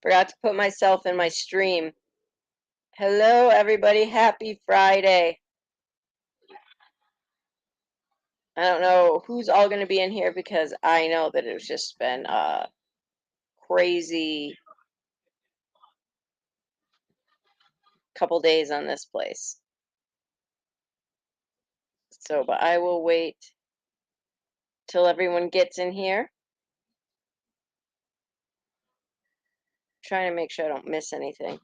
Forgot to put myself in my stream. Hello, everybody. Happy Friday. I don't know who's all going to be in here because I know that it's just been crazy couple days on this place. So, but I will wait till everyone gets in here. Trying to make sure I don't miss anything.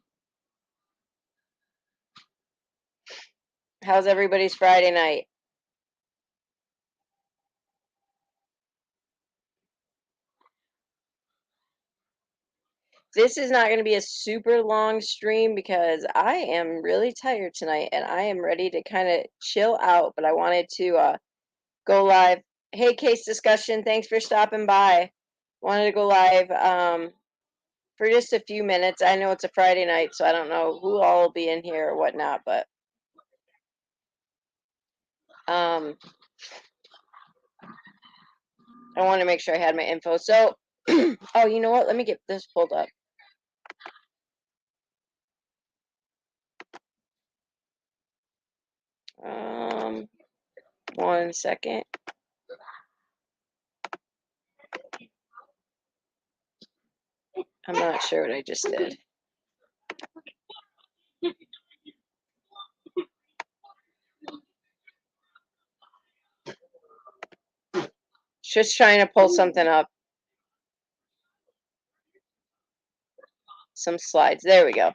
How's everybody's Friday night? This is not going to be a super long stream because I am really tired tonight and I am ready to kind of chill out, but I wanted to go live. Hey, Case Discussion, thanks for stopping by. Wanted to go live for just a few minutes. I know it's a Friday night, so I don't know who all will be in here or whatnot, but I want to make sure I had my info. So, oh, you know what? Let me get this pulled up. One second. I'm not sure what I just did. Just trying to pull something up. Some slides. There we go.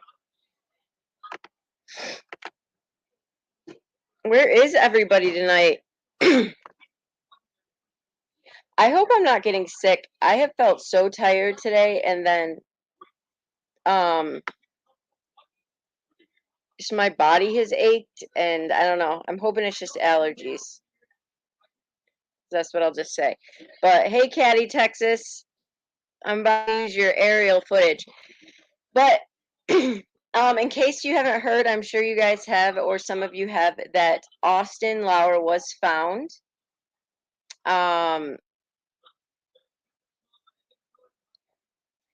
Where is everybody tonight? I hope I'm not getting sick. I have felt so tired today, and then just my body has ached, and I don't know. I'm hoping it's just allergies. That's what I'll just say. But hey, Caddy, Texas, I'm about to use your aerial footage. But in case you haven't heard, I'm sure you guys have, or some of you have, that Austin Lauer was found.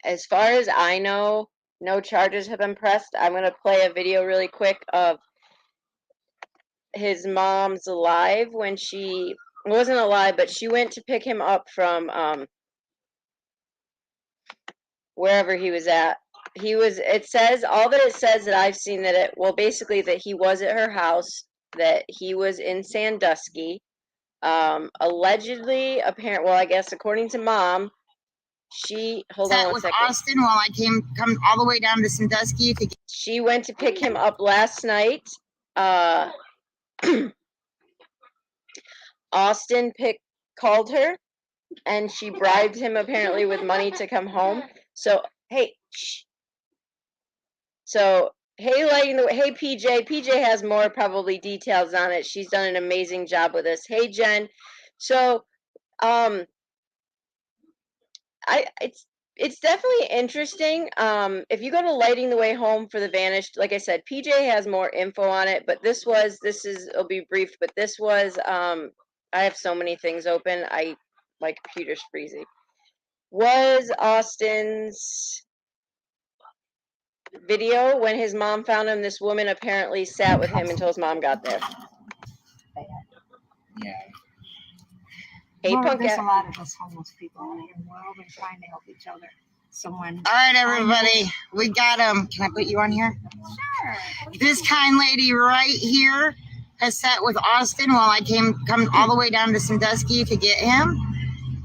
As far as I know, no charges have been pressed. I'm going to play a video really quick of his mom's live when she wasn't alive, but she went to pick him up from wherever he was at. It says, all that it says that I've seen, that it, well, basically that he was at her house, that he was in Sandusky. Allegedly, well, I guess according to mom, hold on one second. Austin while I come all the way down to Sandusky to get. She went to pick him up last night. Austin called her, and she bribed him apparently with money to come home. So hey, shh. So hey, hey PJ. PJ has more probably details on it. She's done an amazing job with this. Hey Jen. So it's definitely interesting. If you go to Lighting the Way Home for the Vanished, like I said, PJ has more info on it, but it'll be brief, but this was, I have so many things open. My computer's freezing. Was Austin's video when his mom found him. This woman apparently sat with him until his mom got there. Yeah. Hey, well, there's a lot of us homeless people out here. We're all been trying to help each other. All right, everybody, we got him. Can I put you on here? Sure. This kind lady right here has sat with Austin while I come all the way down to Sandusky to get him.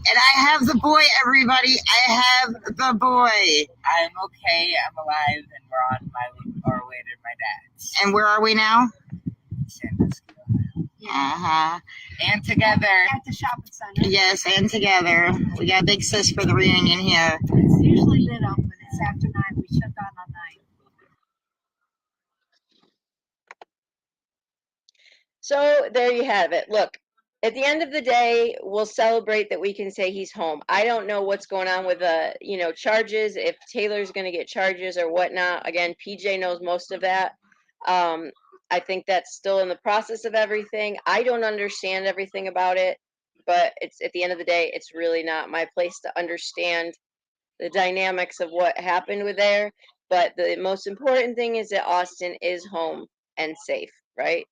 And I have the boy, everybody. I have the boy. I'm okay. I'm alive, and we're on our way to my dad's. And where are we now? Sandusky. And together. At the shopping center. Yes, and together. We got Big Sis for the reunion here. It's usually lit up, but it's after 9. We shut down on 9. So there you have it. Look, at the end of the day, we'll celebrate that we can say he's home. I don't know what's going on with charges, if Taylor's going to get charges or whatnot. Again, PJ knows most of that. I think that's still in the process of everything. I don't understand everything about it, but it's at the end of the day, it's really not my place to understand the dynamics of what happened with there. But the most important thing is that Austin is home and safe, right?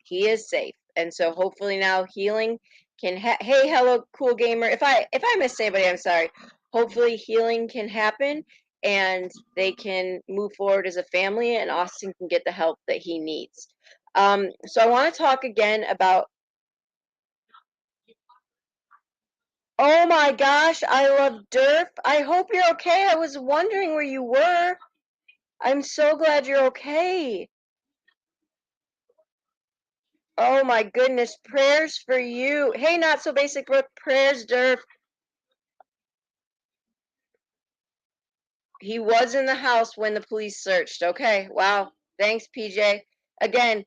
He is safe, and so hopefully now healing can. Hey, hello, cool gamer. If I missed anybody, I'm sorry. Hopefully healing can happen, and they can move forward as a family, and Austin can get the help that he needs. So I want to talk again about. Oh my gosh, I love Durf. I hope you're okay. I was wondering where you were. I'm so glad you're okay. Oh my goodness, prayers for you. Hey, not so basic Brooke, prayers, Durf. He was in the house when the police searched. Okay, wow. Thanks, PJ. Again,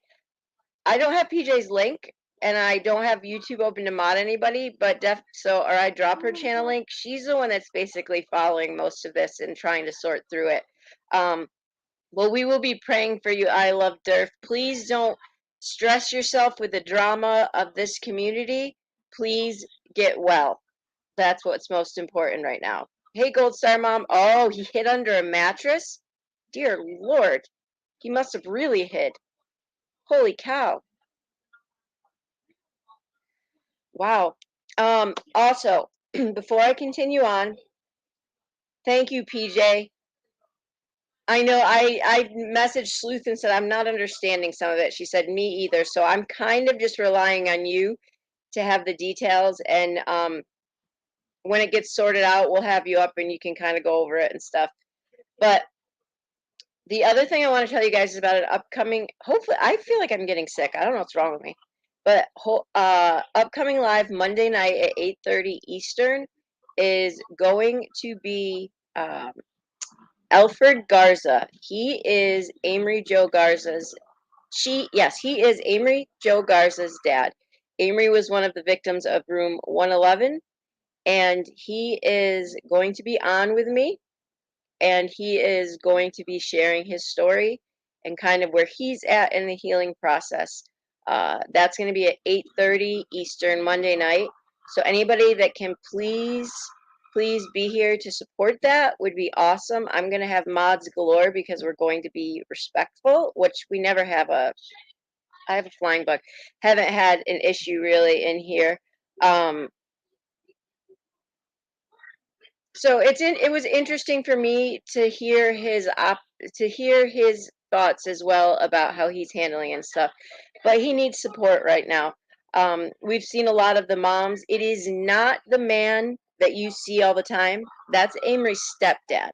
I don't have PJ's link, and I don't have YouTube open to mod anybody, but or I drop her channel link. She's the one that's basically following most of this and trying to sort through it. Well, we will be praying for you. I love Durf. Please don't stress yourself with the drama of this community. Please get well. That's what's most important right now. Hey, Gold Star Mom. Oh, he hid under a mattress? Dear Lord. He must have really hid. Holy cow. Wow. Also, before I continue on, thank you, PJ. I know I messaged Sleuth and said I'm not understanding some of it. She said me either. So I'm kind of just relying on you to have the details, and when it gets sorted out, we'll have you up and you can kind of go over it and stuff. But the other thing I want to tell you guys is about an upcoming, hopefully, I feel like I'm getting sick. I don't know what's wrong with me. But upcoming live Monday night at 8:30 Eastern is going to be Alfred Garza. He is Amory Joe Garza's. He is Amory Joe Garza's dad. Amory was one of the victims of room 111, and he is going to be on with me, and he is going to be sharing his story and kind of where he's at in the healing process. That's going to be at 8:30 Eastern Monday night. So anybody that can please be here to support that would be awesome. I'm going to have mods galore because we're going to be respectful, which we never have I have a flying bug. Haven't had an issue really in here. So it was interesting for me to hear his thoughts as well about how he's handling and stuff. But he needs support right now. We've seen a lot of the moms. It is not the man that you see all the time. That's Amory's stepdad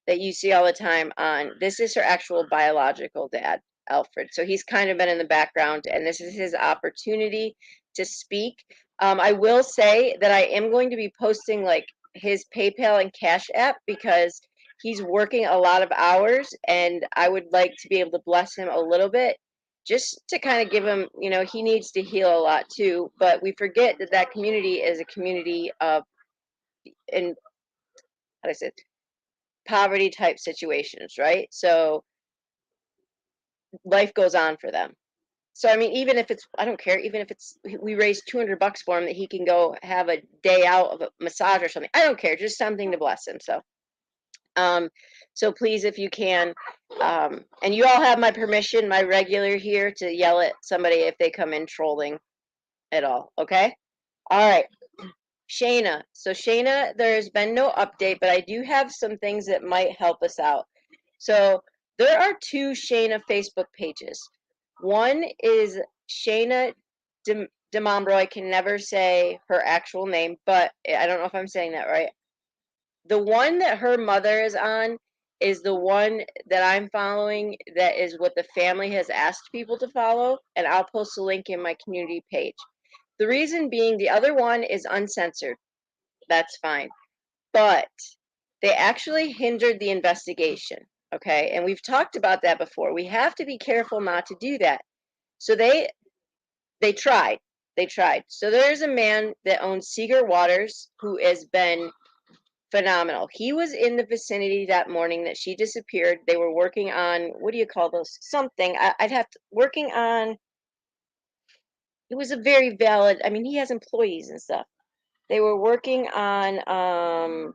that you see all the time on. This is her actual biological dad, Alfred. So he's kind of been in the background, and this is his opportunity to speak. I will say that I am going to be posting like his PayPal and Cash App because he's working a lot of hours, and I would like to be able to bless him a little bit just to kind of give him, he needs to heal a lot too. But we forget that that community is a community of, and how do I say it? Poverty type situations, right? So life goes on for them. So I mean, even if it's, I don't care, even if it's we raise $200 for him that he can go have a day out of a massage or something. I don't care, just something to bless him. Um, so please, if you can, and you all have my permission, my regular here to yell at somebody if they come in trolling at all. Okay. All right. Shana. So Shana, there's been no update, but I do have some things that might help us out. So there are two Shana Facebook pages. One is Shana Di Mambro. I can never say her actual name, but I don't know if I'm saying that right. The one that her mother is on is the one that I'm following. That is what the family has asked people to follow, and I'll post a link in my community page. The reason being the other one is uncensored. That's fine. But they actually hindered the investigation. Okay. And we've talked about that before. We have to be careful not to do that. So they tried. They tried. So there's a man that owns Seeger Waters who has been phenomenal. He was in the vicinity that morning that she disappeared. They were working on, what do you call those? Something. I'd have to, working on, it was a very valid, I mean, he has employees and stuff. They were working on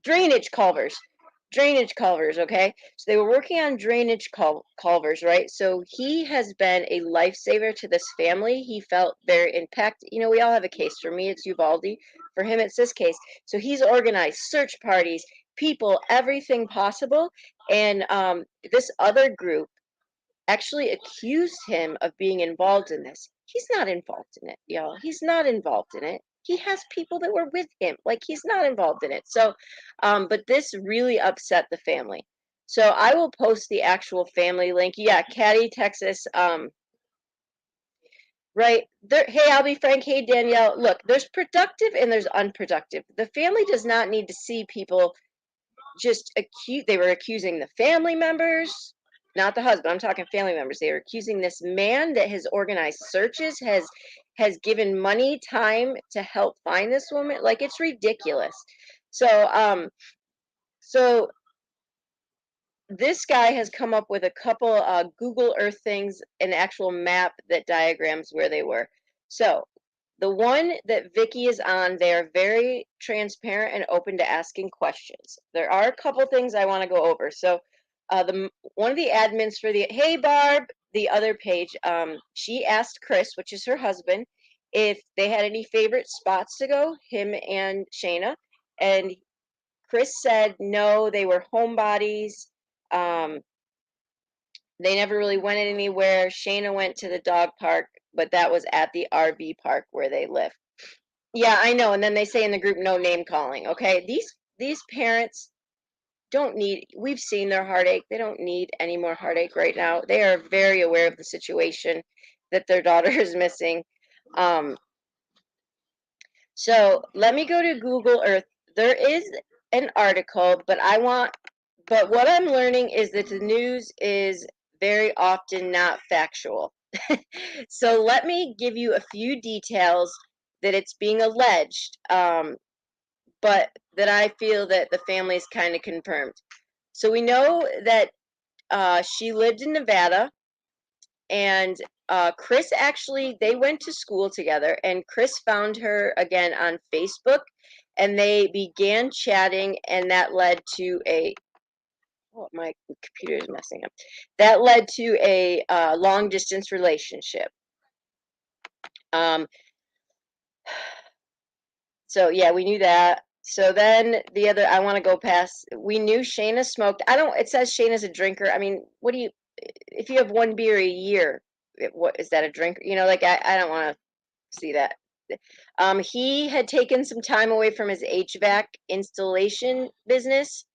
drainage culverts. Drainage culverts, okay? So they were working on drainage culverts, right? So he has been a lifesaver to this family. He felt very impacted. You know, we all have a case. For me, it's Uvalde. For him, it's this case. So he's organized search parties, people, everything possible. And this other group actually accused him of being involved in this. He's not involved in it, y'all. He's not involved in it. He has people that were with him. Like, he's not involved in it. So, but this really upset the family. So I will post the actual family link. Yeah, Caddy, Texas. Right there. Hey, I'll be frank. Hey, Danielle. Look, there's productive and there's unproductive. The family does not need to see people just accuse. They were accusing the family members, not the husband. I'm talking family members. They were accusing this man that has organized searches, has given money, time to help find this woman. Like, it's ridiculous. So so this guy has come up with a couple Google Earth things, an actual map that diagrams where they were. So the one that Vicky is on, they are very transparent and open to asking questions. There are a couple things I want to go over. So the one of the admins for the Hey Barb, the other page, she asked Chris, which is her husband, if they had any favorite spots to go, him and Shana. And Chris said no, they were homebodies. Um, they never really went anywhere. Shana went to the dog park, but that was at the RV park where they live. Yeah, I know. And then they say in the group, no name calling. Okay, these parents don't need. We've seen their heartache. They don't need any more heartache right now. They are very aware of the situation that their daughter is missing. Um, so let me go to Google Earth. There is an article, but what I'm learning is that the news is very often not factual. So let me give you a few details that it's being alleged, but that I feel that the family's kind of confirmed. So we know that she lived in Nevada, and Chris actually, they went to school together, and Chris found her again on Facebook, and they began chatting, and that led to a, oh, my computer is messing up. That led to a long distance relationship. Um, so yeah, we knew that. So then the other, I want to go past. We knew Shana smoked. I don't. It says Shana's a drinker. I mean, what do you? If you have one beer a year, what is that, a drink? You know, like I don't want to see that. He had taken some time away from his HVAC installation business.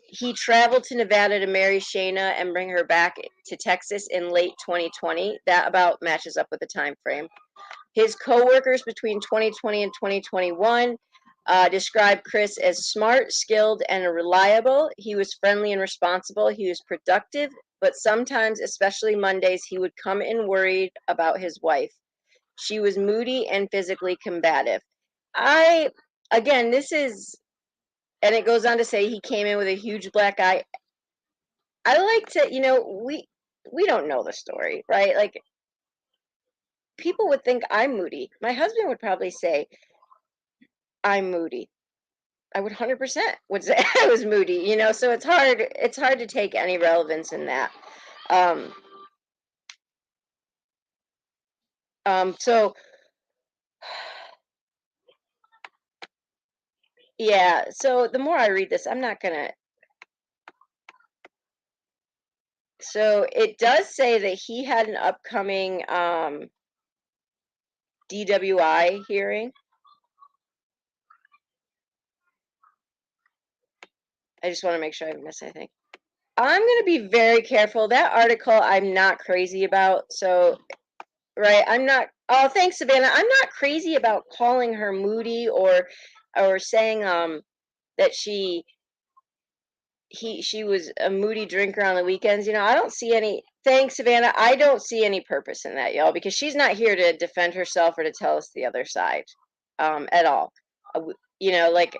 He traveled to Nevada to marry Shana and bring her back to Texas in late 2020. That about matches up with the time frame. His co-workers between 2020 and 2021 described Chris as smart, skilled, and reliable. He was friendly and responsible. He was productive, but sometimes, especially Mondays, he would come in worried about his wife. She was moody and physically combative. Again, this is, and it goes on to say he came in with a huge black eye. I like to, we don't know the story, right? Like, people would think I'm moody. My husband would probably say I'm moody. I would 100% would say I was moody, so it's hard to take any relevance in that. Um, so yeah, so the more I read this, I'm not gonna, so it does say that he had an upcoming DWI hearing. I just want to make sure I haven't missed anything. I'm going to be very careful. That article I'm not crazy about. So, right, I'm not. Oh, thanks, Savannah. I'm not crazy about calling her moody or saying that she was a moody drinker on the weekends. I don't see any. Thanks, Savannah. I don't see any purpose in that, y'all, because she's not here to defend herself or to tell us the other side, at all. Like,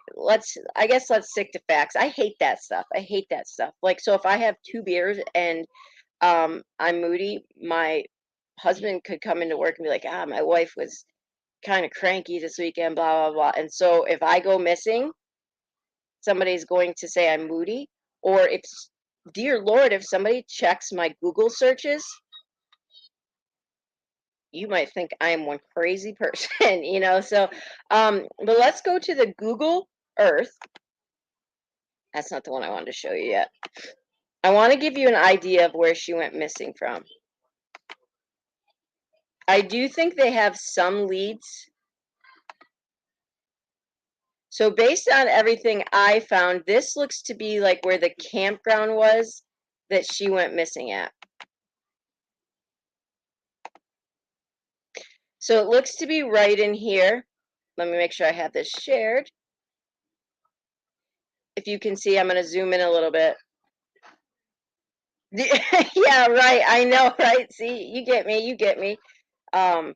I guess let's stick to facts. I hate that stuff. I hate that stuff. Like, so if I have 2 beers and I'm moody, my husband could come into work and be like, my wife was kind of cranky this weekend, blah blah blah. And so if I go missing, somebody's going to say I'm moody, or if, dear Lord, if somebody checks my Google searches, you might think I am one crazy person, you know. So, but let's go to the Google Earth. That's not the one I wanted to show you yet. I want to give you an idea of where she went missing from. I do think they have some leads. So based on everything I found, this looks to be like where the campground was that she went missing at. So it looks to be right in here. Let me make sure I have this shared. If you can see, I'm going to zoom in a little bit. Yeah, right. I know, right? See, you get me. You get me. Now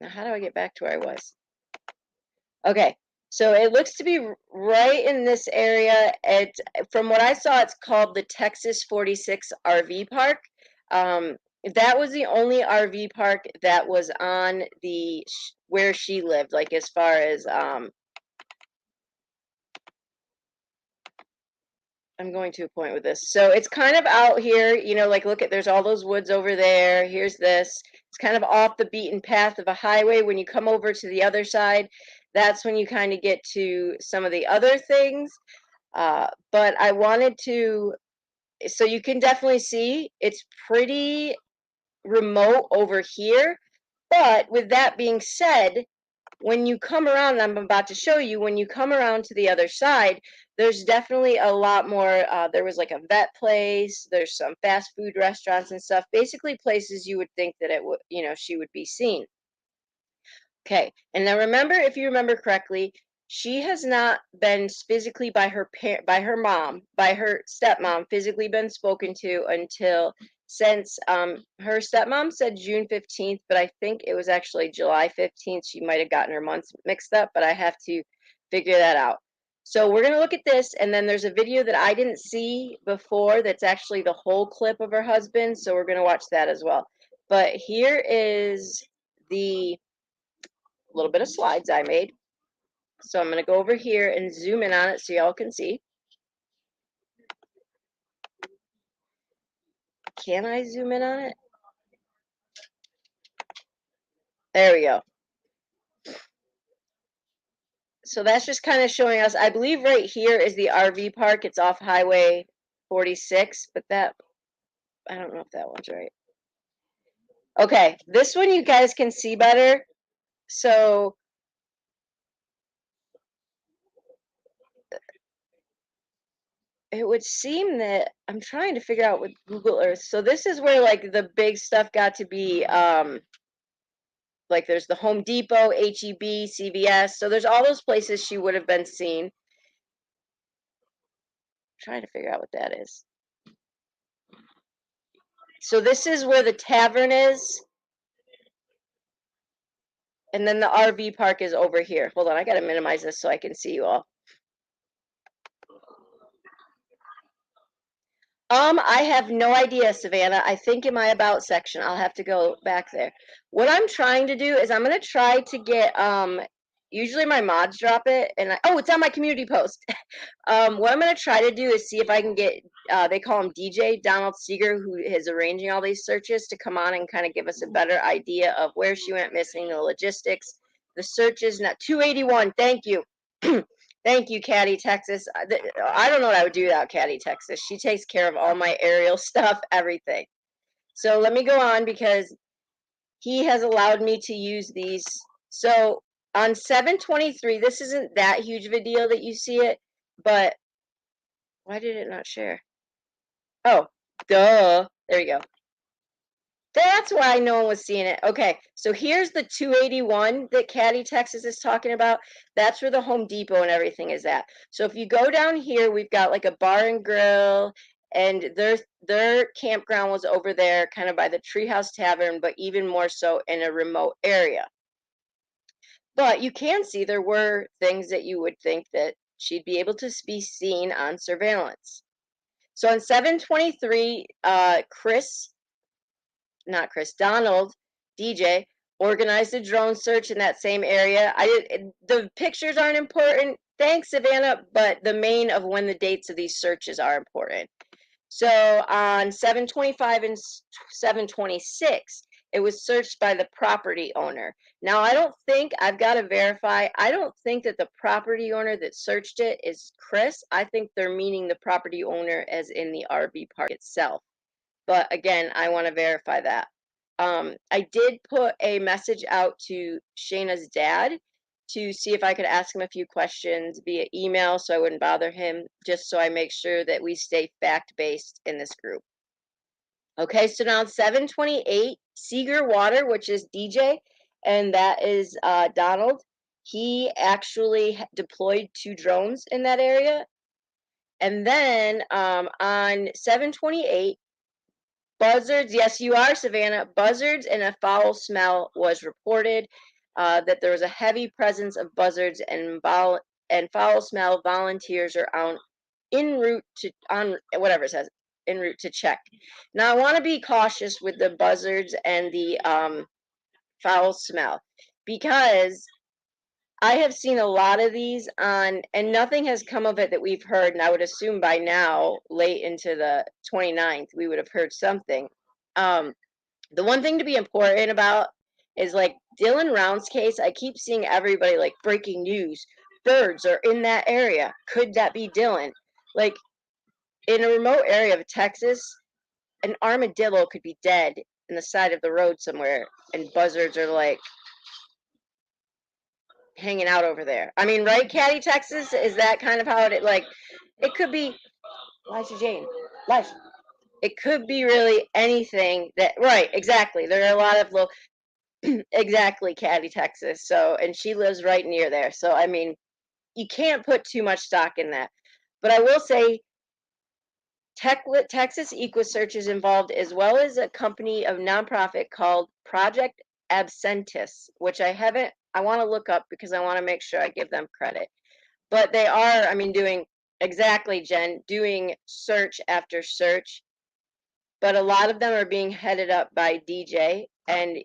how do I get back to where I was? Okay. So it looks to be right in this area. From what I saw, it's called the Texas 46 RV Park. That was the only RV park that was on the where she lived, like as far as I'm going to a point with this. So it's kind of out here, you know, like look at, there's all those woods over there. Here's this. It's kind of off the beaten path of a highway. When you come over to the other side, that's when you kind of get to some of the other things. But I wanted to, so you can definitely see it's pretty remote over here. But with that being said, when you come around, I'm about to show you, when you come around to the other side, there's definitely a lot more. There was like a vet place, there's some fast food restaurants and stuff, basically places you would think that it would, you know, she would be seen. Okay, and now remember, if you remember correctly, she has not been physically by her mom, by her stepmom, physically been spoken to until since her stepmom said June 15th, but I think it was actually July 15th. She might have gotten her months mixed up, but I have to figure that out. So we're going to look at this, and then there's a video that I didn't see before that's actually the whole clip of her husband, so we're going to watch that as well. But here is the little bit of slides I made. So I'm going to go over here and zoom in on it so y'all can see. Can I zoom in on it? There we go. So that's just kind of showing us, I believe right here is the RV park. It's off Highway 46, but that, I don't know if that one's right. Okay, this one you guys can see better. So it would seem that I'm trying to figure out with Google Earth. So this is where like the big stuff got to be, like there's the Home Depot, HEB, CVS. So there's all those places she would have been seen. I'm trying to figure out what that is. So this is where the tavern is. And then the RV park is over here. Hold on, I got to minimize this so I can see you all. I have no idea, Savannah. I think in my about section, I'll have to go back there. What I'm trying to do is I'm going to try to get, usually my mods drop it, and oh, it's on my community post. What I'm going to try to do is see if I can get, they call him DJ, Donald Seeger, who is arranging all these searches, to come on and kind of give us a better idea of where she went missing, the logistics, the searches. Not 281, thank you. Thank you, Caddy, Texas. I don't know what I would do without Caddy, Texas. She takes care of all my aerial stuff, everything. So let me go on because he has allowed me to use these. So on 723, this isn't that huge of a deal that you see it, but why did it not share? Oh, duh. There you go. That's why no one was seeing it. Okay, so here's the 281 that Caddy, Texas is talking about. That's where the Home Depot and everything is at. So if you go down here, we've got like a bar and grill, and their campground was over there, kind of by the Treehouse Tavern, but even more so in a remote area. But you can see there were things that you would think that she'd be able to be seen on surveillance. So on 723, Donald, DJ, organized a drone search in that same area. The pictures aren't important. thanks, Savannah, but the main of when the dates of these searches are important. So on 725 and 726, it was searched by the property owner. Now, I don't think, I've got to verify, I don't think that the property owner that searched it is Chris. I think they're meaning the property owner as in the RV park itself. But again, I want to verify that. I did put a message out to Shana's dad to see if I could ask him a few questions via email so I wouldn't bother him, just so I make sure that we stay fact-based in this group. Okay, so now 728, Seeger Water, which is DJ, and that is Donald. He actually deployed 2 drones in that area. And then on 728, buzzards, yes, you are, Savannah. Buzzards and a foul smell was reported. That there was a heavy presence of buzzards and foul smell. Volunteers are en route to on whatever it says en route to check. Now I want to be cautious with the buzzards and the foul smell because I have seen a lot of these on, and nothing has come of it that we've heard. And I would assume by now, late into the 29th, we would have heard something. The one thing to be important about is like Dylan Round's case. I keep seeing everybody like breaking news. Birds are in that area. Could that be Dylan? Like in a remote area of Texas, an armadillo could be dead in the side of the road somewhere, and buzzards are like hanging out over there. I mean, right, Caddy, Texas? Is that kind of how it like? It could be Liza Jane. Liza. It could be really anything that. Right, exactly. There are a lot of little. Exactly, Caddy, Texas. So, and she lives right near there. So, I mean, you can't put too much stock in that. But I will say, Texas EquiSearch is involved, as well as a company of nonprofit called Project Absentis, which I want to look up because I want to make sure I give them credit. But they are, I mean, doing exactly, Jen, doing search after search. But a lot of them are being headed up by DJ. And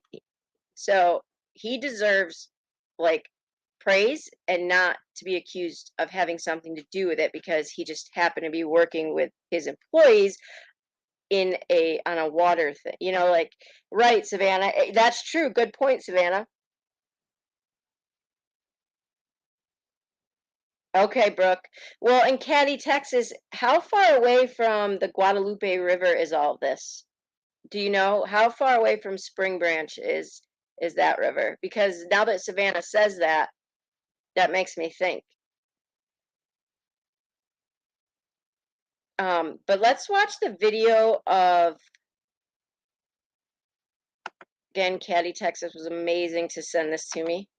so he deserves like praise and not to be accused of having something to do with it because he just happened to be working with his employees on a water thing. You know, like, right, Savannah. That's true. Good point, Savannah. Okay, Brooke. Well, in Caddy, Texas, how far away from the Guadalupe River is all this? Do you know how far away from Spring Branch is that river? Because now that Savannah says that, that makes me think. But let's watch the video of, again, Caddy, Texas was amazing to send this to me,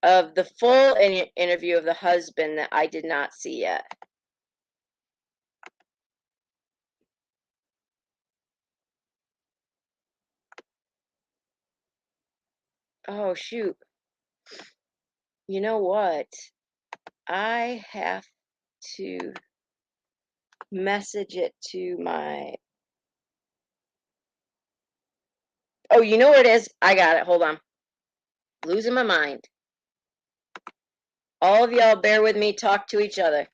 of the full interview of the husband that I did not see yet. Oh, shoot. You know what? I have to message it to my. Oh, you know where it is? I got it. Hold on. Losing my mind. All of y'all bear with me, talk to each other.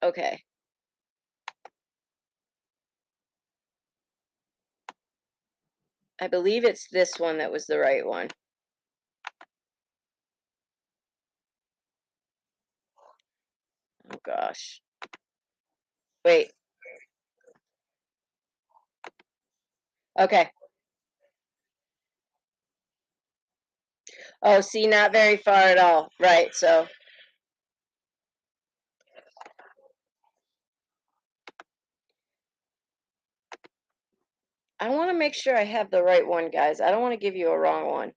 Okay. I believe it's this one that was the right one. Oh gosh. Wait. Okay. Oh, see, not very far at all. Right, so. I want to make sure I have the right one, guys. I don't want to give you a wrong one.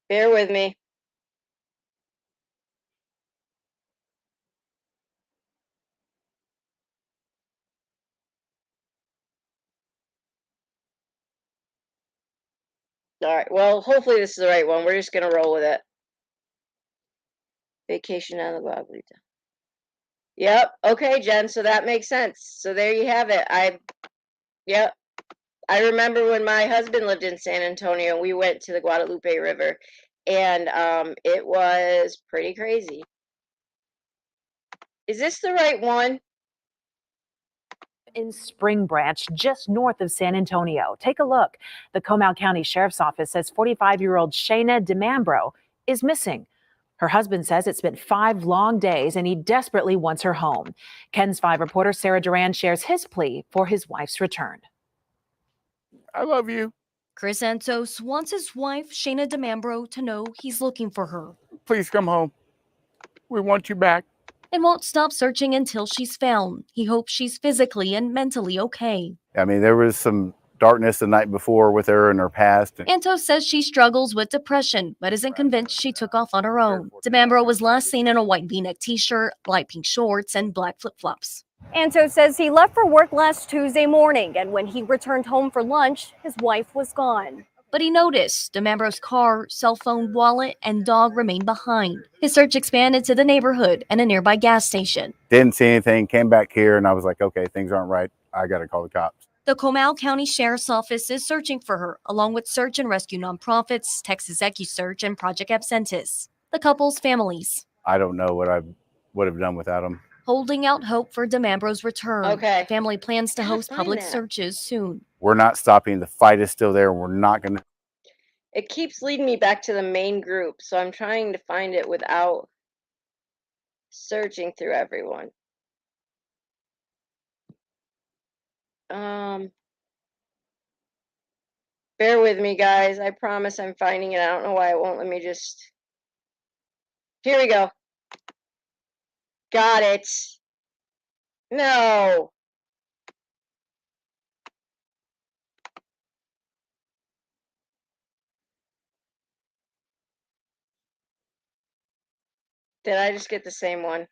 Bear with me. All right. Well, hopefully this is the right one. We're just gonna roll with it. Vacation on the Guadalupe. Yep. Okay, Jen. So that makes sense. So there you have it. Yep. I remember when my husband lived in San Antonio and we went to the Guadalupe River, and it was pretty crazy. Is this the right one? In Spring Branch, just north of San Antonio. Take a look. The Comal County Sheriff's Office says 45-year-old Shana Di Mambro is missing. Her husband says it's been 5 long days and he desperately wants her home. Ken's 5 reporter Sarah Duran shares his plea for his wife's return. I love you. Chris Santos wants his wife, Shana Di Mambro, to know he's looking for her Please come home. We want you back. and won't stop searching until she's found. He hopes she's physically and mentally okay. I mean, there was some darkness the night before with her in her past. Antos says she struggles with depression, but isn't convinced she took off on her own. Di Mambro was last seen in a white v-neck t-shirt, light pink shorts, and black flip-flops. Anto says he left for work last Tuesday morning, and when he returned home for lunch, his wife was gone. But he noticed Di Mambro's car, cell phone, wallet, and dog remained behind. His search expanded to the neighborhood and a nearby gas station. Didn't see anything, came back here, and I was like, okay, things aren't right. I got to call the cops. The Comal County Sheriff's Office is searching for her, along with search and rescue nonprofits, Texas EquiSearch, and Project Absentis. The couple's families I don't know what I would have done without them. holding out hope for Di Mambro's return. Okay. The family plans to Gotta host find public that. searches soon. We're not stopping. The fight is still there. We're not going to. It keeps leading me back to the main group, so I'm trying to find it without searching through everyone. Bear with me, guys. I promise I'm finding it. I don't know why it won't let me just. Here we go. Got it. No. Did I just get the same one?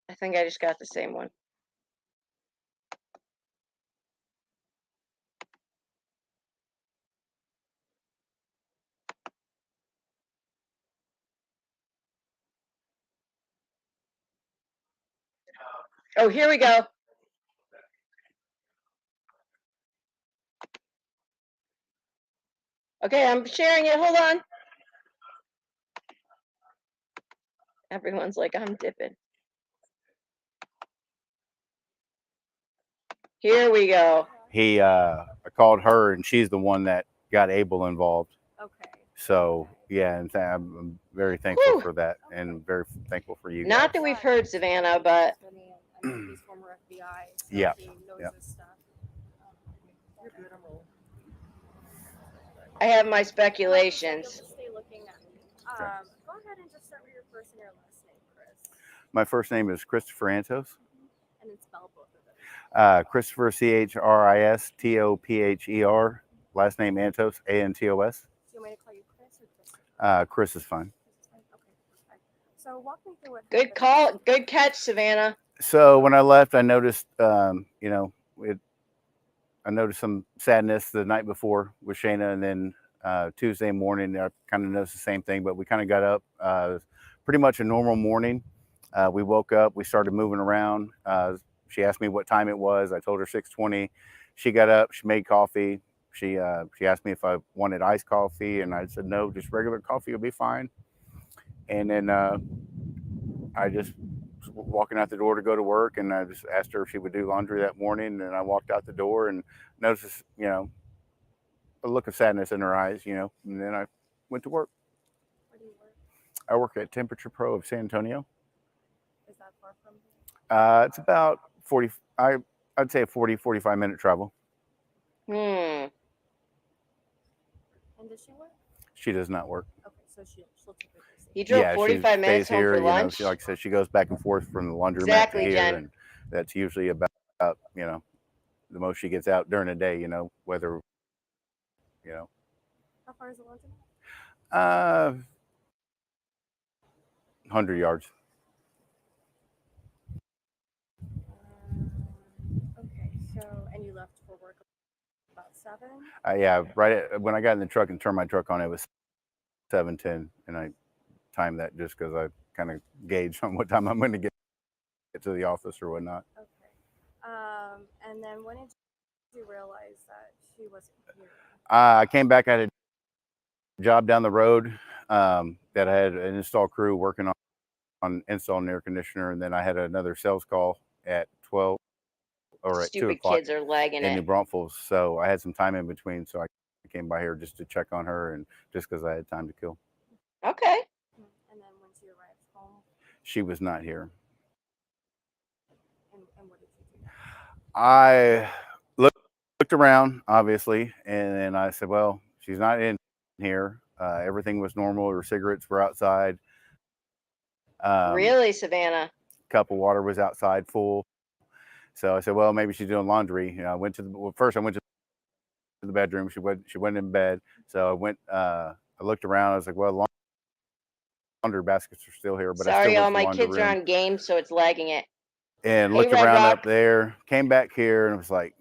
I think I just got the same one. Oh, here we go. Okay, I'm sharing it. Hold on. Everyone's like, I'm dipping. Here we go. I called her, and she's the one that got Abel involved. Okay. So, yeah, and I'm very thankful Whew. for that, and very thankful for you Not guys. that we've heard Savannah, but He's former FBI, so Yeah, he knows yeah. his stuff. I have my speculations. Stay looking at me. Okay. Go ahead and just start with your first and your last name, Chris. My first name is Christopher Antos. And then spell both of them. Christopher, Christopher. Last name Antos, Antos. Do you want me to call you Chris or Chris? Chris is fine. Okay, perfect. So walk me through what Good happened. call. Good catch, Savannah. So when I left, I noticed, I noticed some sadness the night before with Shana, and then Tuesday morning, I kind of noticed the same thing, but we kind of got up. Pretty much a normal morning. We woke up, we started moving around. She asked me what time it was. I told her 6:20. She got up, she made coffee. She asked me if I wanted iced coffee, and I said no, just regular coffee will be fine. And then I just was walking out the door to go to work, and I just asked her if she would do laundry that morning. And I walked out the door and noticed, a look of sadness in her eyes, and then I went to work. Where do you work? I work at Temperature Pro of San Antonio. Is that far from here? It's about 40, I'd say a 45 minute travel. Hmm. And does she work? She does not work. Okay, so she'll typically see. You drove Yeah, 45 she minutes stays home here. for lunch. Like I said, she goes back and forth from the laundromat Exactly, to here, Jen. and that's usually about the most she gets out during the day. Whether How far is the laundromat? 100 yards. Okay, so and you left for work. About 7. Yeah, when I got in the truck and turned my truck on, it was 7:10, and I timed that just because I kind of gauge on what time I'm going to get to the office or whatnot. Okay. And then when did you realize that she wasn't here? I came back. I had a job down the road that I had an install crew working on installing an air conditioner, and then I had another sales call at 12 or at 2 Stupid o'clock kids are lagging in New it. Braunfels. So I had some time in between, so I came by here just to check on her and just because I had time to kill. Okay. And then when she arrived home, She was not here. and what did you do? I looked around, obviously, and then I said, well, she's not in here. Everything was normal. Her cigarettes were outside. Really, Savannah? Cup of water was outside full. So I said, well, maybe she's doing laundry. You know, I went to first I went to the bedroom. She wasn't in bed. So I went, I looked around. I was like, well, laundry baskets are still here, but I still Sorry, went all to the my laundry kids room are on games, so it's lagging it. and Hey, looked Red around Rock. up there, came back here, and was like,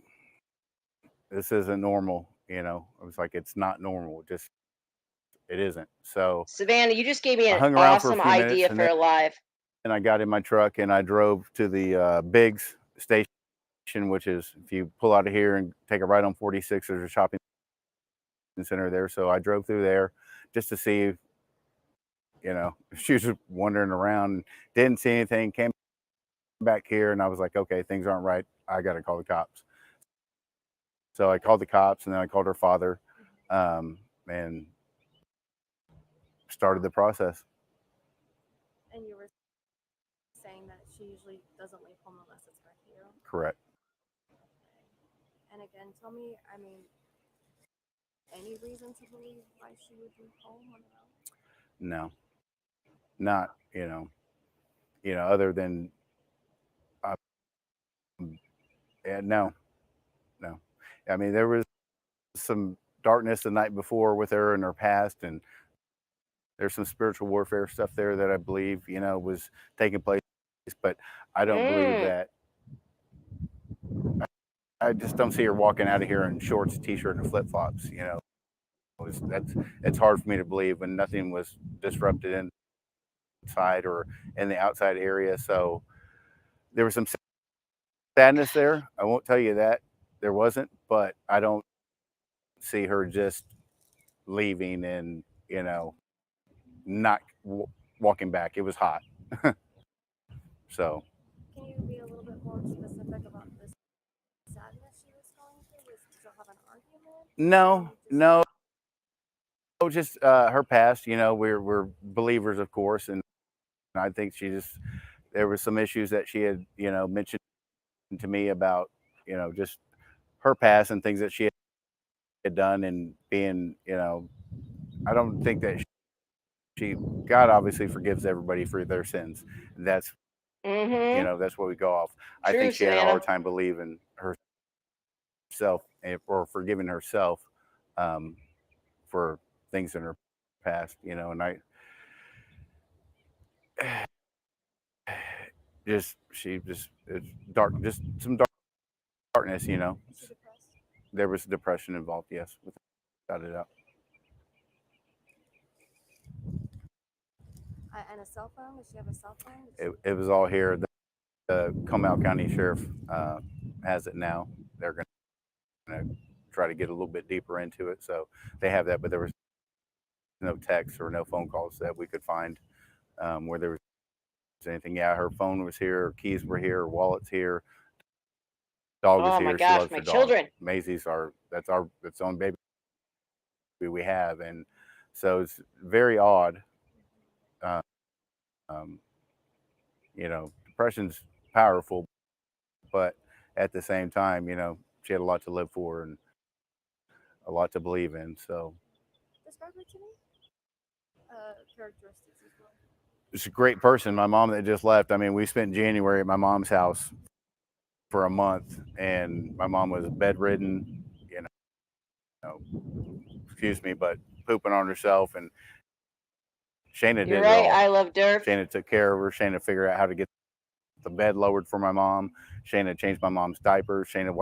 this isn't normal. You know, I was like, it's not normal. It isn't. So Savannah, you just gave me I an hung around for a awesome few minutes, idea and for a live. then I got in my truck and I drove to the Biggs station, which is if you pull out of here and take a right on 46, there's a shopping center there. So I drove through there just to see, you know, she was wandering around, didn't see anything, came back here, and I was like, okay, things aren't right. I got to call the cops. So I called the cops, and then I called her father, and started the process. And you were saying that she usually doesn't leave home unless it's with you. Correct. And again, tell me, I mean, any reason to believe why she would leave home on her own? No, not, other than, yeah, no. I mean, there was some darkness the night before with her in her past, and there's some spiritual warfare stuff there that I believe, was taking place, but I don't believe that. I just don't see her walking out of here in shorts, t-shirt, and flip-flops. It's hard for me to believe when nothing was disrupted inside or in the outside area. So there was some sadness there. I won't tell you that there wasn't, but I don't see her just leaving and not walking back. It was hot. So Can you be a little bit more specific about this sadness she was going through? Was did you have an argument? no, just her past. We're believers, of course, and I think there was some issues that she had mentioned to me about just her past and things that she had done, and being I don't think that God obviously forgives everybody for their sins. That's that's what we go off. I True, think she had a Savannah. hard time believing herself or forgiving herself for things in her past, and I it's dark, just some darkness, Was she depressed? There was depression involved, yes, without a doubt. And a cell phone? Does she have a cell phone? It was all here. The Comal County Sheriff has it now. They're going to try to get a little bit deeper into it, so they have that, but there was no texts or no phone calls that we could find where there was anything. Yeah, her phone was here, her keys were here, her wallet's here, dog is Oh here. my She gosh, loves my her dog. children. Maisie's that's own baby we have, and so it's very odd. Um, depression's powerful, but at the same time, she had a lot to live for and a lot to believe in. So Describe her to me. Characteristics as well. she's a great person. My mom that just left. I mean, we spent January at my mom's house for a month, and my mom was bedridden. Excuse me, but pooping on herself, and Shana You're did it right. all. I love Durf. Shana took care of her. Shana figured out how to get the bed lowered for my mom. Shana changed my mom's diapers. Shana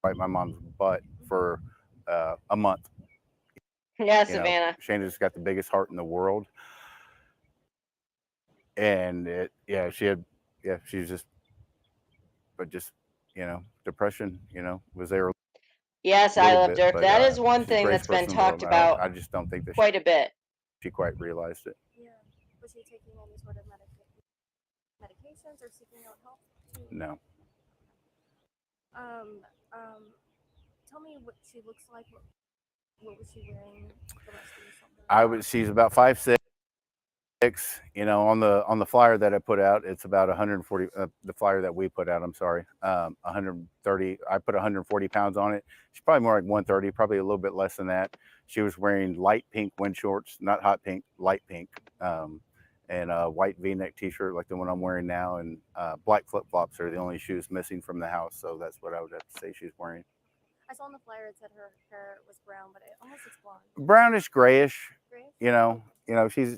wiped my mom's butt for a month. Yeah, You know, Savannah. Shana's got the biggest heart in the world, and she's just, but just, depression, was there a Yes, I little love bit, Dirk. but That is one she's the thing greatest that's been person in the world. talked about I just don't think that quite a bit. she quite realized it. Yeah. Was she taking any sort of medications or seeking out help? No. Tell me what she looks like. What was she wearing the rest of the summer? She's about 5'6". On the flyer that I put out, it's about 140. The flyer that we put out, I'm sorry, 130. I put 140 pounds on it. She's probably more like 130, probably a little bit less than that. She was wearing light pink wind shorts, not hot pink, light pink, and a white V-neck T-shirt like the one I'm wearing now, and black flip-flops are the only shoes missing from the house. So that's what I would have to say she's wearing. I saw on the flyer it said her hair was brown, but it almost looks blonde. Brownish grayish. Grayish?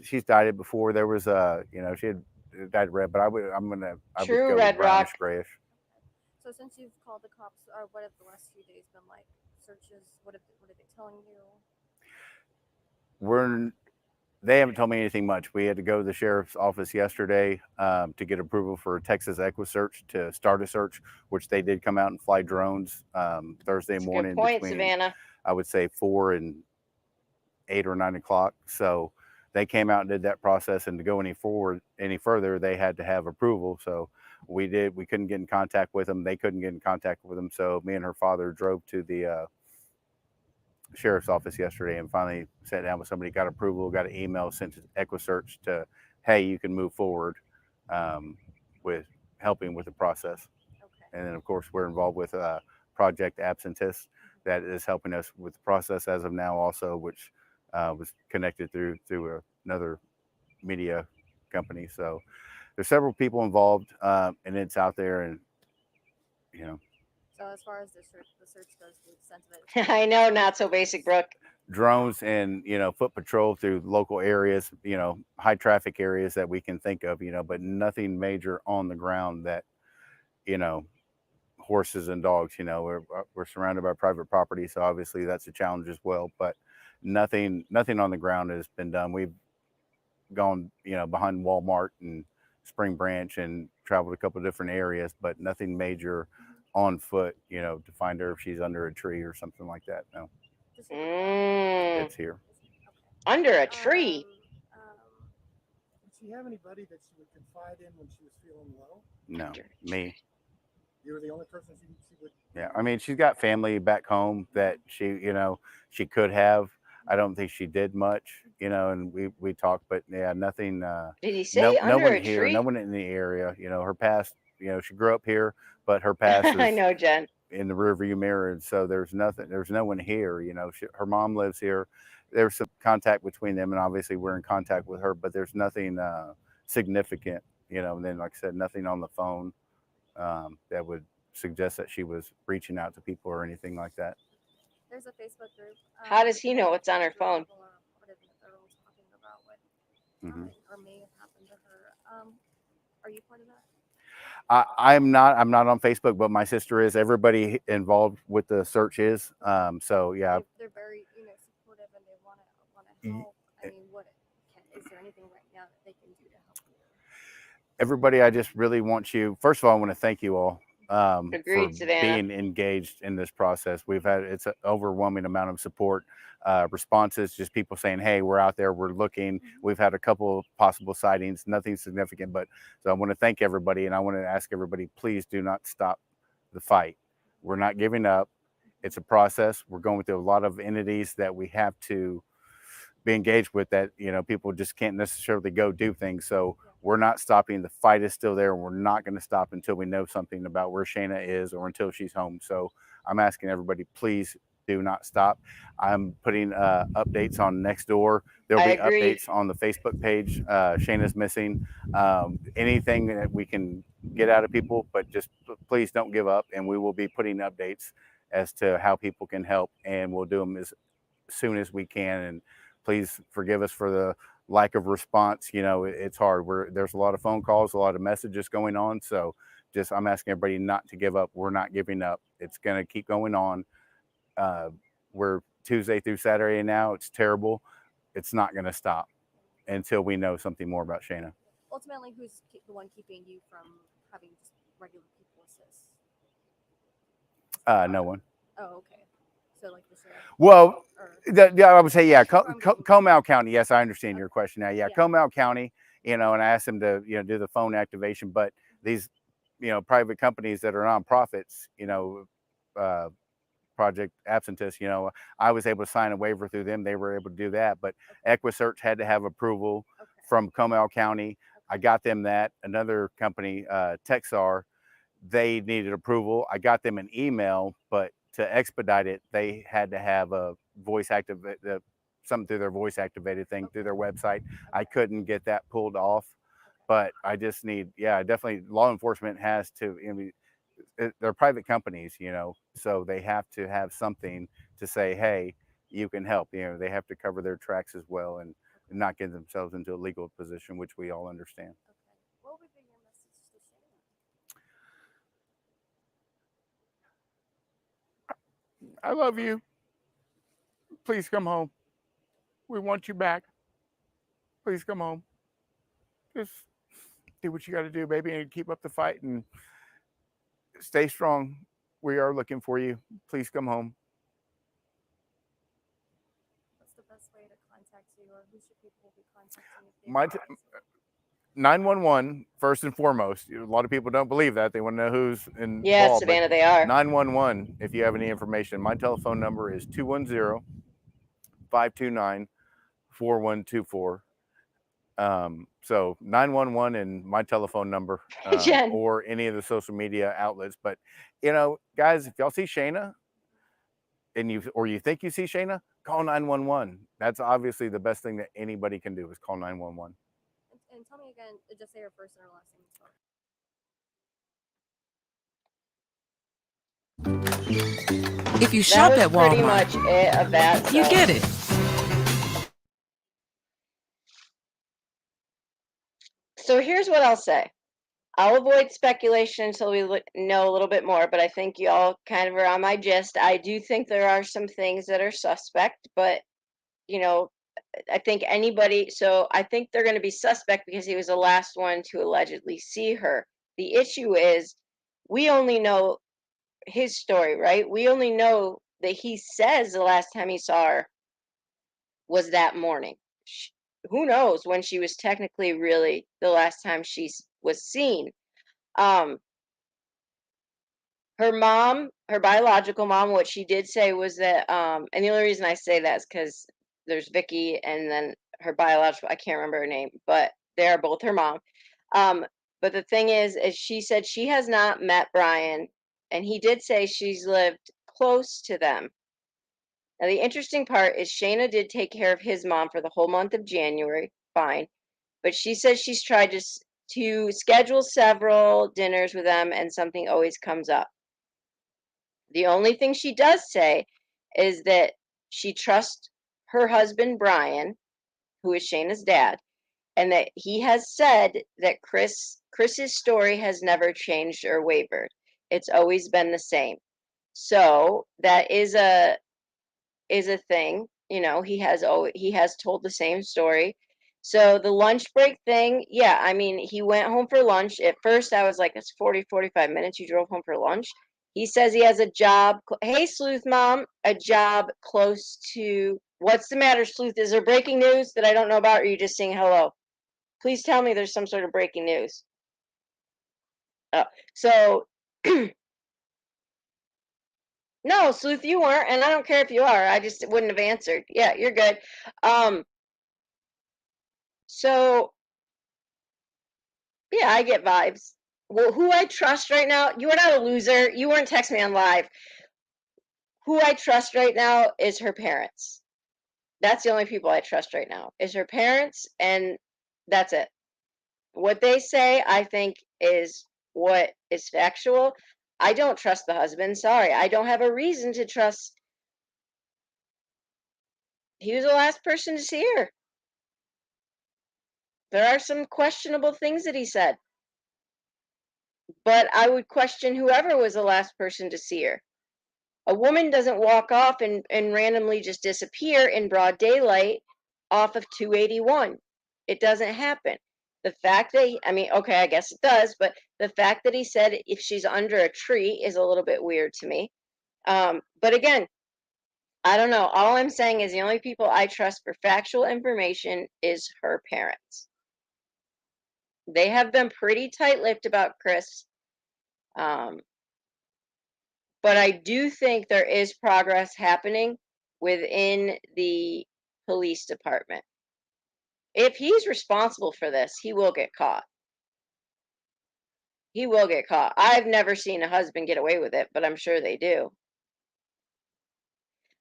She's dyed it before. There was she had dyed red, but I would True go Red brownish Rock. grayish. So since you've called the cops, what have the last few days been like? Searches? What are they telling you? They haven't told me anything much. We had to go to the sheriff's office yesterday to get approval for Texas EquiSearch to start a search, which they ddid come out and fly drones Thursday That's a morning good point, between, Savannah. I would say, 4 and 8 or 9 o'clock. So they came out and did that process, and to go any further, they had to have approval. So we did. We couldn't get in contact with them. They couldn't get in contact with them. So me and her father drove to the sheriff's office yesterday and finally sat down with somebody, got approval, got an email sent to EquiSearch to, hey, you can move forward with helping with the process. Okay. And then, of course, we're involved with Project Absentis that is helping us with the process as of now also, which was connected through another media company. So there's several people involved, and it's out there, and So as far as the search goes, the sense of it. I know, not so basic, Brooke. drones and foot patrol through local areas, high traffic areas that we can think of, but nothing major on the ground that, horses and dogs, we're surrounded by private property, so obviously that's a challenge as well, but nothing on the ground has been done. We've gone behind Walmart and Spring Branch and traveled a couple of different areas, but nothing major on foot, to find her if she's under a tree or something like that. No, it's here. Under a tree. Did she have anybody that she would confide in when she was feeling low? No, me. You were the only person she would. Yeah, I mean, she's got family back home that she could have. I don't think she did much, and we talked, but yeah, nothing. Did he say no under one a here, tree? no one in the area. Her past, she grew up here, but her past is I know, Jen. in the rearview mirror, and so there's no one here. Her mom lives here. There's some contact between them, and obviously we're in contact with her, but there's nothing significant. And then, like I said, nothing on the phone that would suggest that she was reaching out to people or anything like that. There's a Facebook group. How does he know what's on her phone? Talking about what or may have happened to her. Are you part of that? I'm not on Facebook, but my sister is. Everybody involved with the search is. So yeah. They're very supportive, and they want to help. I mean, is there anything right now that they can do to help you? Everybody, I just really want you. First of all, I want to thank you all Agreed, for Savannah. being engaged in this process. It's an overwhelming amount of support, responses, just people saying, hey, we're out there, we're looking. We've had a couple of possible sightings, nothing significant, but so I want to thank everybody, and I want to ask everybody, please do not stop the fight. We're not giving up. It's a process. We're going through a lot of entities that we have to be engaged with, that people just can't necessarily go do things. So we're not stopping. The fight is still there, and we're not going to stop until we know something about where Shana is or until she's home. So I'm asking everybody, please do not stop. I'm putting updates on Nextdoor. There'll be updates on the Facebook page. Shana's missing. Anything that we can get out of people, but just please don't give up, and we will be putting updates as to how people can help, and we'll do them as soon as we can. And please forgive us for the lack of response. It's hard. There's a lot of phone calls, a lot of messages going on. So I'm asking everybody not to give up. We're not giving up. It's going to keep going on. We're Tuesday through Saturday now. It's terrible. It's not going to stop until we know something more about Shana. Ultimately, who's the one keeping you from having just regular people assist? No one. Oh, okay. So like the sheriff. Well, Or I would say, yeah, From the- Comal County. Yes, I understand your Okay. question now. Yeah, Yeah. Comal County, and I asked them to, do the phone activation, but these, private companies that are nonprofits, uh, Project Absentis, I was able to sign a waiver through them. They were able to do that, but EquiSearch had to have approval from Comal County. I got them that. Another company, Texar, they needed approval. I got them an email, but to expedite it, they had to have a voice activate something through their voice activated thing through their website. I couldn't get that pulled off, but I just need, definitely law enforcement has to, they're private companies, so they have to have something to say, hey, you can help. They have to cover their tracks as well and not get themselves into a legal position, which we all understand. Okay. What would be your message to Shana? I love you. Please come home. We want you back. Please come home. Just do what you got to do, baby, and keep up the fight and stay strong. We are looking for you. Please come home. What's the best way to contact you, or who should people be contacting if they My want to? 911 first and foremost. A lot of people don't believe that. They want to know who's involved. Yeah, Savannah, they are. 911, if you have any information. My telephone number is 210-529-4124. So 911 and my telephone number, Jen. or any of the social media outlets. But guys, if y'all see Shana and you think you see Shana, call 911. That's obviously the best thing that anybody can do is call 911. And tell me again, just say her first and her last name. If you shop That was at pretty Walmart, much it of that. you so- get it. So here's what I'll say. I'll avoid speculation until we know a little bit more, but I think y'all kind of are on my gist. I do think there are some things that are suspect, but I think I think they're going to be suspect because he was the last one to allegedly see her. The issue is we only know his story, right? We only know that he says the last time he saw her was that morning. Who knows when she was technically really the last time she was seen. Um, her mom, her biological mom, what she did say was that, and the only reason I say that is because there's Vicky and then her biological, I can't remember her name, but they are both her mom. But the thing is she said she has not met Brian, and he did say she's lived close to them. Now, the interesting part is Shana did take care of his mom for the whole month of January, fine, but she says she's tried to schedule several dinners with them, and something always comes up. The only thing she does say is that she trusts her husband, Brian, who is Shayna's dad, and that he has said that Chris's story has never changed or wavered. It's always been the same. So that is a thing. He has told the same story. So the lunch break thing, yeah, I mean, he went home for lunch. At first I was like, it's 45 minutes you drove home for lunch. He says he has a job. Hey, Sleuth Mom, a job close to. What's the matter, Sleuth? Is there breaking news that I don't know about, or are you just saying hello? Please tell me there's some sort of breaking news. Oh, so no, Sleuth, you weren't, and I don't care if you are. I just wouldn't have answered. Yeah, you're good. So yeah, I get vibes. Well, who I trust right now, you are not a loser. You weren't text me on live. Who I trust right now is her parents. That's the only people I trust right now is her parents, and that's it. What they say, I think, is what is factual. I don't trust the husband. Sorry, I don't have a reason to trust. He was the last person to see her. There are some questionable things that he said, but I would question whoever was the last person to see her. A woman doesn't walk off and randomly just disappear in broad daylight off of 281. It doesn't happen. The fact that, I mean, okay, I guess it does, but the fact that he said if she's under a tree is a little bit weird to me. But again, I don't know. All I'm saying is the only people I trust for factual information is her parents. They have been pretty tight-lipped about Chris. But I do think there is progress happening within the police department. If he's responsible for this, he will get caught. He will get caught. I've never seen a husband get away with it, but I'm sure they do.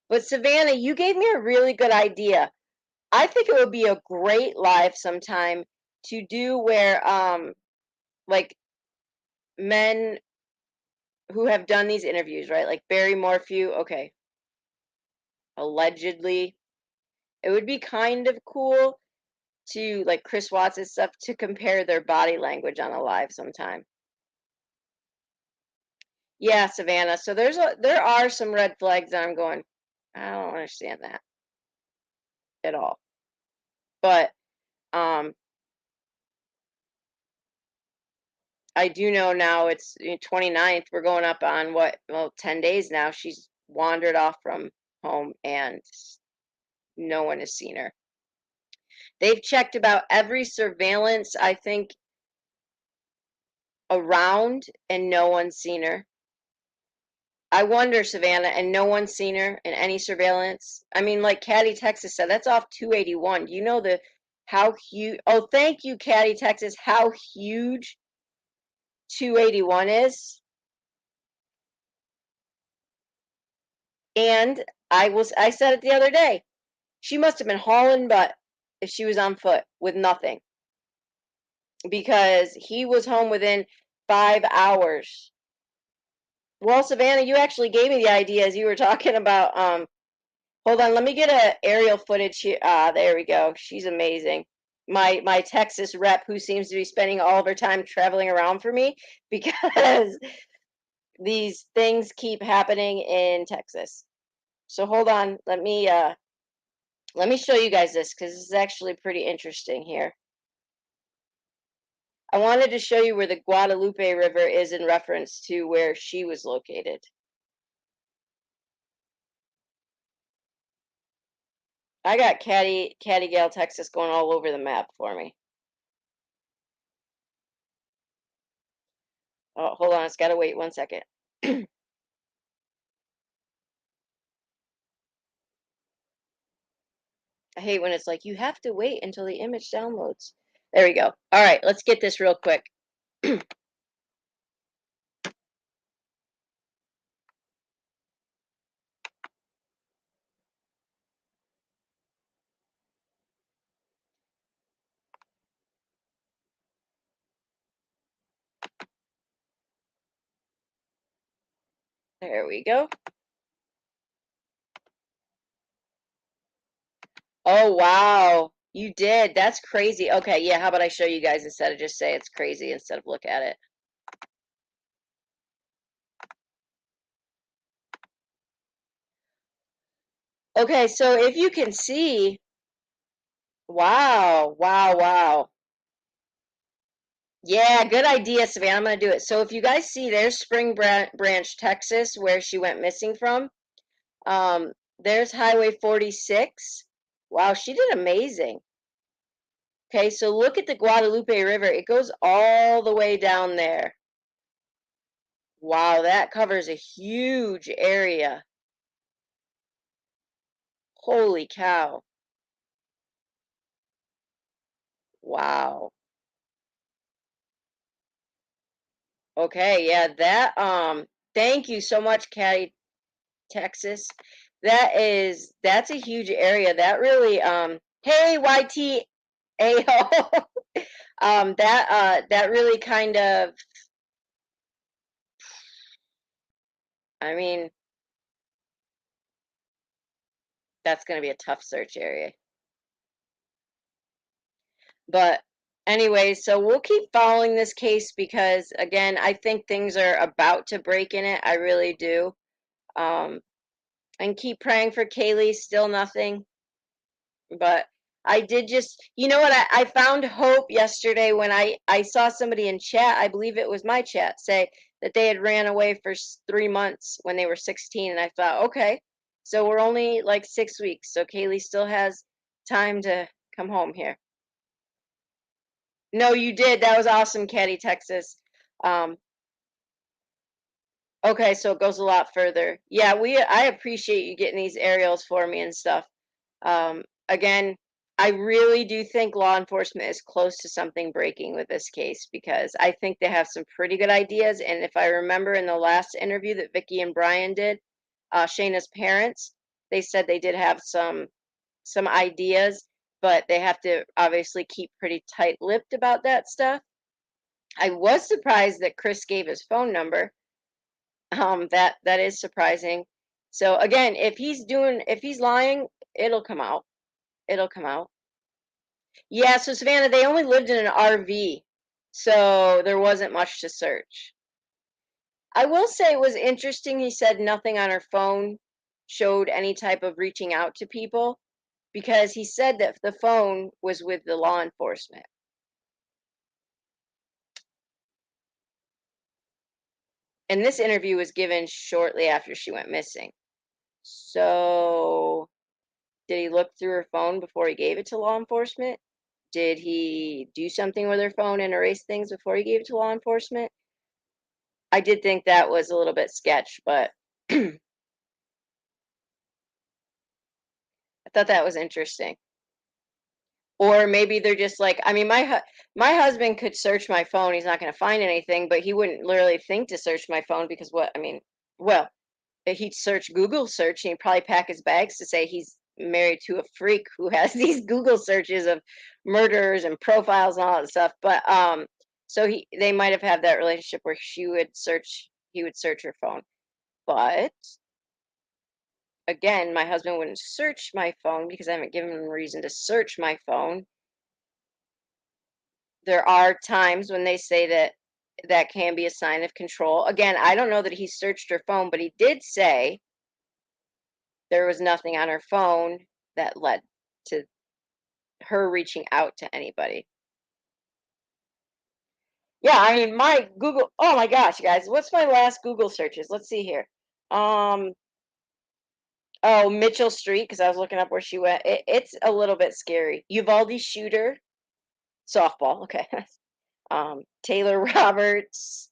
But Savannah, you gave me a really good idea. I think it would be a great live sometime to do where like men who have done these interviews, right? Like Barry Morphew, okay. Allegedly. It would be kind of cool to like Chris Watts and stuff to compare their body language on a live sometime. Yeah, Savannah. So there are some red flags that I'm going, I don't understand that at all. But I do know now it's 29th. We're going up on what, well, 10 days now. She's wandered off from home and no one has seen her. They've checked about every surveillance, I think, around, and no one's seen her. I wonder, Savannah, and no one's seen her in any surveillance. I mean, like Caddy, Texas said, that's off 281. Do you know how huge? Oh, thank you, Caddy, Texas. How huge 281 is? And I said it the other day. She must have been hauling butt if she was on foot with nothing, because he was home within 5 hours. Well, Savannah, you actually gave me the idea as you were talking about. Hold on, let me get a aerial footage here. Ah, there we go. She's amazing. My Texas rep, who seems to be spending all of her time traveling around for me because these things keep happening in Texas. So hold on, let me show you guys this because this is actually pretty interesting here. I wanted to show you where the Guadalupe River is in reference to where she was located. I got Caddy Texas going all over the map for me. Oh, hold on, it's got to wait 1 second. I hate when it's like, you have to wait until the image downloads. There we go. All right, let's get this real quick. There we go. Oh, wow. You did. That's crazy. Okay, yeah, how about I show you guys instead of just say it's crazy instead of look at it. Okay, so if you can see, wow, wow, wow. Yeah, good idea, Savannah. I'm going to do it. So if you guys see, there's Spring Branch, Texas, where she went missing from. There's Highway 46. Wow, she did amazing. Okay, so look at the Guadalupe River. It goes all the way down there. Wow, that covers a huge area. Holy cow. Wow. Okay, yeah, thank you so much, Caddy, Texas. That's a huge area. That really, hey, YTAO. That really kind of, I mean, that's going to be a tough search area. But anyway, so we'll keep following this case because, again, I think things are about to break in it. I really do. And keep praying for Kaylee. Still nothing. But I did just, you know what? I found hope yesterday when I saw somebody in chat, I believe it was my chat, say that they had ran away for 3 months when they were 16. And I thought, okay, so we're only like 6 weeks. So Kaylee still has time to come home here. No, you did. That was awesome, Caddy, Texas. Um, okay, so it goes a lot further. Yeah, I appreciate you getting these aerials for me and stuff. Again, I really do think law enforcement is close to something breaking with this case because I think they have some pretty good ideas. And if I remember in the last interview that Vicky and Brian did, Shayna's parents, they said they did have some ideas, but they have to obviously keep pretty tight-lipped about that stuff. I was surprised that Chris gave his phone number. That is surprising. So again, if he's lying, it'll come out. It'll come out. Yeah, so Savannah, they only lived in an RV, so there wasn't much to search. I will say it was interesting. He said nothing on her phone showed any type of reaching out to people because he said that the phone was with the law enforcement. And this interview was given shortly after she went missing. So, did he look through her phone before he gave it to law enforcement? Did he do something with her phone and erase things before he gave it to law enforcement? I did think that was a little bit sketch, but I thought that was interesting. Or maybe they're just like, I mean, my husband could search my phone. He's not going to find anything, but he wouldn't literally think to search my phone because well, he'd search Google search and he'd probably pack his bags to say he's married to a freak who has these Google searches of murders and profiles and all that stuff. But so they might have had that relationship where he would search her phone. But again, my husband wouldn't search my phone because I haven't given him a reason to search my phone. There are times when they say that can be a sign of control. Again, I don't know that he searched her phone, but he did say there was nothing on her phone that led to her reaching out to anybody. Yeah, I mean, my Google, oh my gosh, guys, what's my last Google searches? Let's see here. Oh, Mitchell Street, because I was looking up where she went. It's a little bit scary. Uvalde shooter, softball. Okay. Taylor Roberts,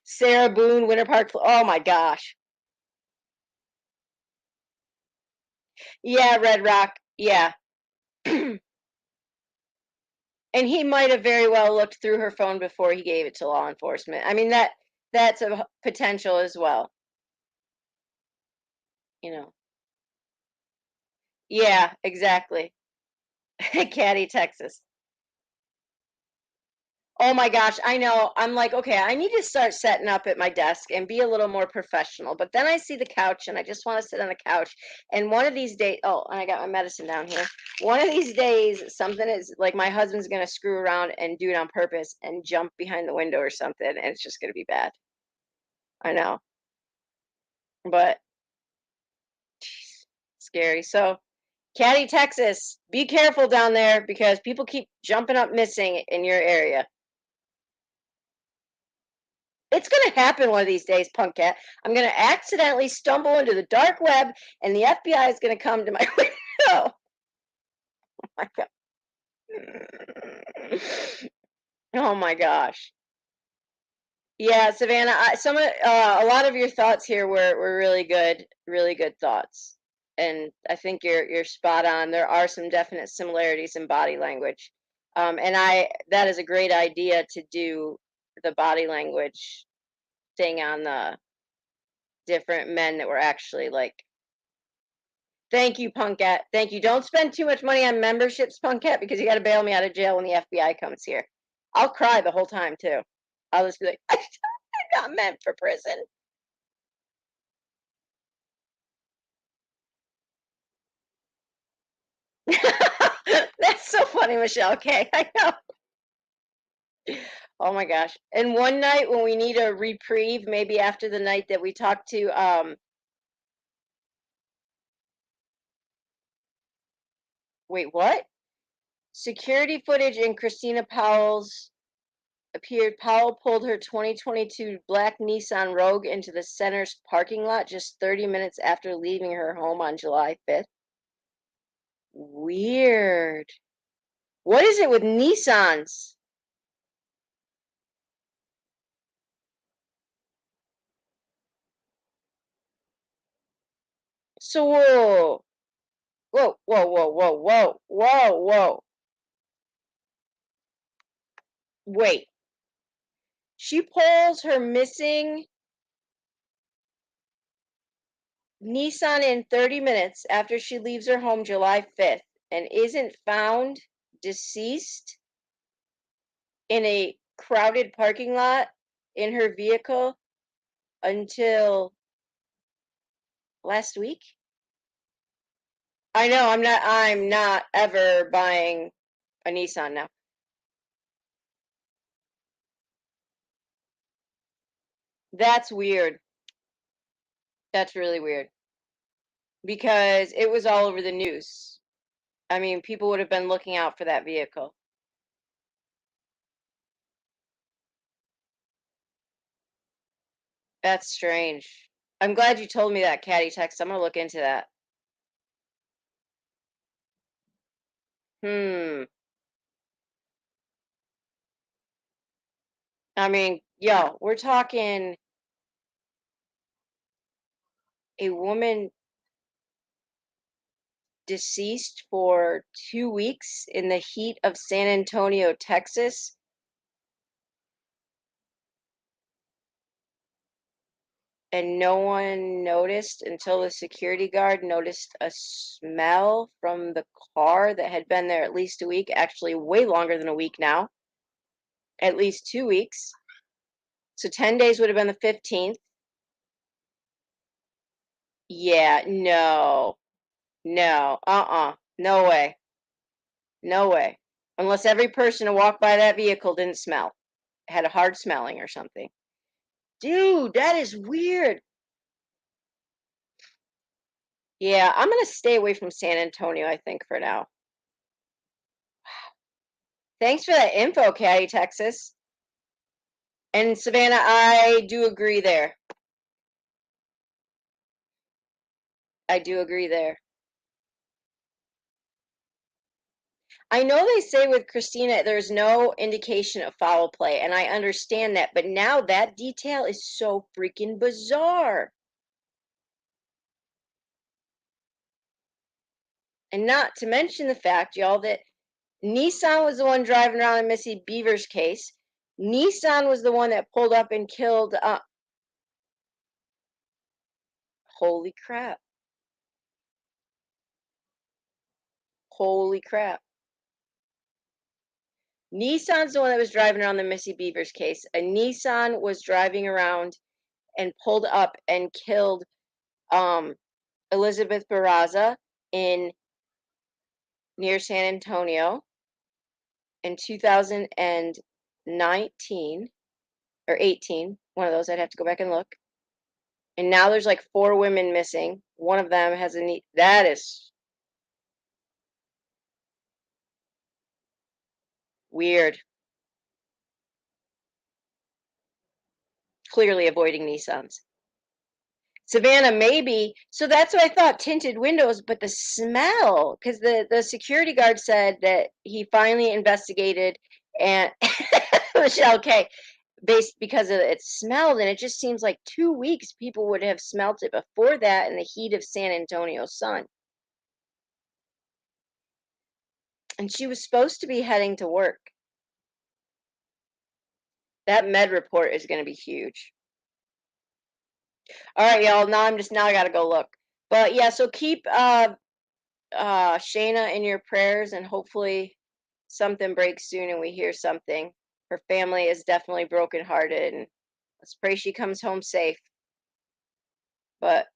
Sarah Boone, Winter Park. Oh my gosh. Yeah, Red Rock. Yeah. And he might have very well looked through her phone before he gave it to law enforcement. I mean, that's a potential as well. You know. Yeah, exactly. Caddy, Texas. Oh my gosh, I know. I'm like, okay, I need to start setting up at my desk and be a little more professional. But then I see the couch and I just want to sit on the couch. And one of these days, oh, and I got my medicine down here. One of these days, something is like my husband's going to screw around and do it on purpose and jump behind the window or something. And it's just going to be bad. I know. But scary. So, Caddy, Texas, be careful down there because people keep jumping up missing in your area. It's going to happen one of these days, Punk Cat. I'm going to accidentally stumble into the dark web and the FBI is going to come to my window. Oh my God. Oh my gosh. Yeah, Savannah, a lot of your thoughts here were really good thoughts. And I think you're spot on. There are some definite similarities in body language. And that is a great idea to do the body language thing on the different men that were actually like, thank you, Punkette. Thank you. Don't spend too much money on memberships, Punkette, because you got to bail me out of jail when the FBI comes here. I'll cry the whole time too. I'll just be like, I'm not meant for prison. That's so funny, Michelle. Okay, I know. Oh my gosh. And one night when we need a reprieve, maybe after the night that we talked to wait, what? Security footage in Christina Powell's appeared. Powell pulled her 2022 black Nissan Rogue into the center's parking lot just 30 minutes after leaving her home on July 5th. Weird. What is it with Nissans? So whoa. Whoa, whoa, whoa, whoa, whoa, whoa, whoa. Wait. She pulls her missing Nissan in 30 minutes after she leaves her home July 5th and isn't found deceased in a crowded parking lot in her vehicle until last week. I know I'm not ever buying a Nissan now. That's weird. That's really weird. Because it was all over the news. I mean, people would have been looking out for that vehicle. That's strange. I'm glad you told me that, Caddy Text. I'm gonna look into that. I mean, yo, we're talking a woman deceased for 2 weeks in the heat of San Antonio, Texas. And no one noticed until the security guard noticed a smell from the car that had been there at least a week, actually way longer than a week now, at least 2 weeks. So 10 days would have been the 15th. Yeah, no, no, no way, no way. Unless every person who walked by that vehicle didn't smell, had a hard smelling or something. Dude, that is weird. Yeah, I'm gonna stay away from San Antonio, I think, for now. Thanks for that info, Caddy, Texas. And Savannah, I do agree there. I do agree there. I know they say with Christina there's no indication of foul play, and I understand that, but now that detail is so freaking bizarre. And not to mention the fact, y'all, that Nissan was the one driving around in Missy Beaver's case. Nissan was the one that pulled up and killed. Holy crap. Holy crap. Nissan's the one that was driving around the Missy Beavers case. A Nissan was driving around and pulled up and killed Elizabeth Barraza in near San Antonio in 2019 or 18. One of those, I'd have to go back and look. And now there's like 4 women missing. One of them has a that is weird. Clearly avoiding Nissans. Savannah, maybe. So that's what I thought, tinted windows, but the smell, because the security guard said that he finally investigated and Michelle K, based because of it smelled, and it just seems like 2 weeks people would have smelt it before that in the heat of San Antonio sun. And she was supposed to be heading to work. That med report is going to be huge. All right, y'all. Now I gotta go look. But yeah, so keep Shana in your prayers, and hopefully something breaks soon and we hear something. Her family is definitely brokenhearted, and let's pray she comes home safe. But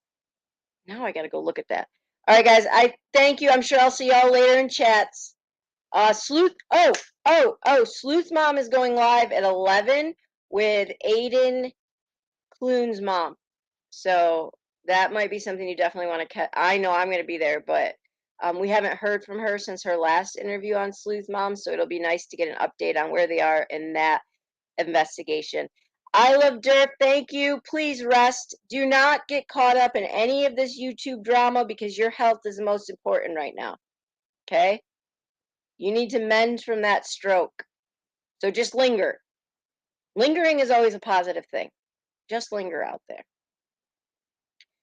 now I gotta go look at that. All right, guys. I thank you. I'm sure I'll see y'all later in chats. Sleuth. Sleuth's mom is going live at 11 with Aiden Clune's mom. So that might be something you definitely want to catch. I know I'm going to be there, but we haven't heard from her since her last interview on Sleuth Mom. So it'll be nice to get an update on where they are in that investigation. I love Derp. Thank you. Please rest. Do not get caught up in any of this YouTube drama because your health is the most important right now. Okay? You need to mend from that stroke. So just linger. Lingering is always a positive thing. Just linger out there.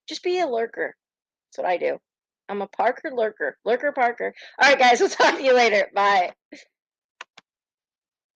Just be a lurker. That's what I do. I'm a Parker lurker. Lurker Parker. All right, guys. We'll talk to you later. Bye.